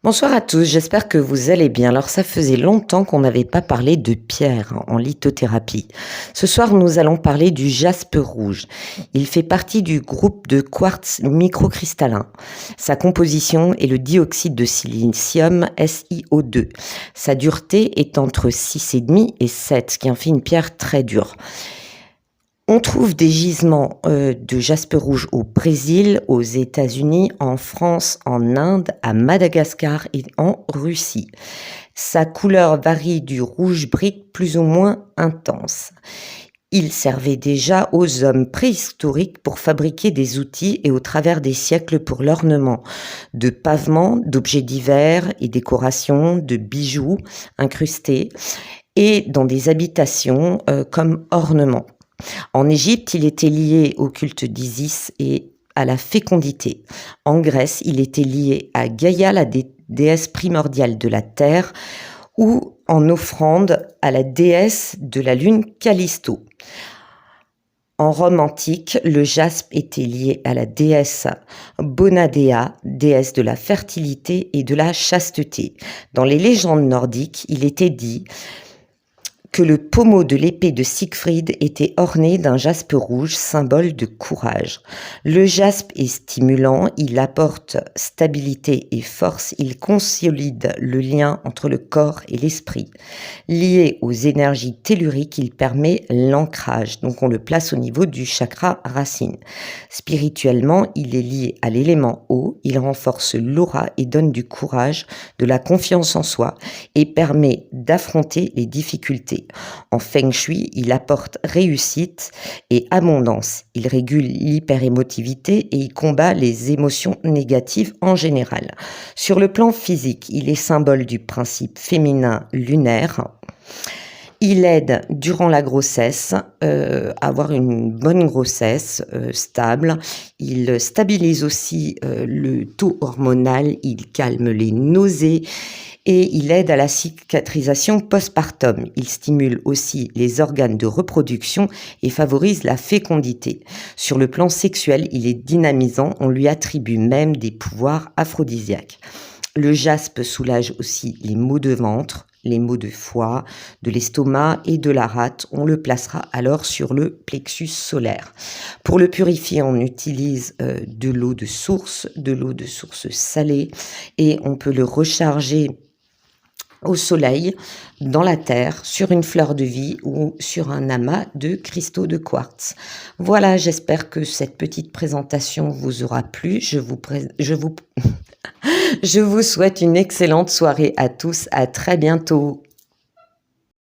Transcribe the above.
Bonsoir à tous, j'espère que vous allez bien. Alors ça faisait longtemps qu'on n'avait pas parlé de pierre en lithothérapie. Ce soir, nous allons parler du jaspe rouge. Il fait partie du groupe de quartz microcristallin. Sa composition est le dioxyde de silicium SiO2. Sa dureté est entre 6,5 et 7, ce qui en fait une pierre très dure. On trouve des gisements de jaspe rouge au Brésil, aux États-Unis, en France, en Inde, à Madagascar et en Russie. Sa couleur varie du rouge brique plus ou moins intense. Il servait déjà aux hommes préhistoriques pour fabriquer des outils et au travers des siècles pour l'ornement de pavements, d'objets divers et décorations, de bijoux incrustés et dans des habitations comme ornement. En Égypte, il était lié au culte d'Isis et à la fécondité. En Grèce, il était lié à Gaïa, la déesse primordiale de la terre, ou en offrande à la déesse de la lune Callisto. En Rome antique, le jaspe était lié à la déesse Bonadea, déesse de la fertilité et de la chasteté. Dans les légendes nordiques, il était dit que le pommeau de l'épée de Siegfried était orné d'un jaspe rouge, symbole de courage. Le jaspe est stimulant, il apporte stabilité et force, il consolide le lien entre le corps et l'esprit. Lié aux énergies telluriques, il permet l'ancrage, donc on le place au niveau du chakra racine. Spirituellement, il est lié à l'élément eau, il renforce l'aura et donne du courage, de la confiance en soi et permet d'affronter les difficultés. En feng shui, il apporte réussite et abondance. Il régule l'hyperémotivité et il combat les émotions négatives en général. Sur le plan physique, il est symbole du principe féminin lunaire. Il aide durant la grossesse à avoir une bonne grossesse stable. Il stabilise aussi le taux hormonal, il calme les nausées et il aide à la cicatrisation postpartum. Il stimule aussi les organes de reproduction et favorise la fécondité. Sur le plan sexuel, il est dynamisant, on lui attribue même des pouvoirs aphrodisiaques. Le jaspe soulage aussi les maux de ventre, les maux de foie, de l'estomac et de la rate. On le placera alors sur le plexus solaire. Pour le purifier, on utilise de l'eau de source salée et on peut le recharger au soleil, dans la terre, sur une fleur de vie ou sur un amas de cristaux de quartz. Voilà, j'espère que cette petite présentation vous aura plu. Je vous souhaite une excellente soirée à tous. À très bientôt.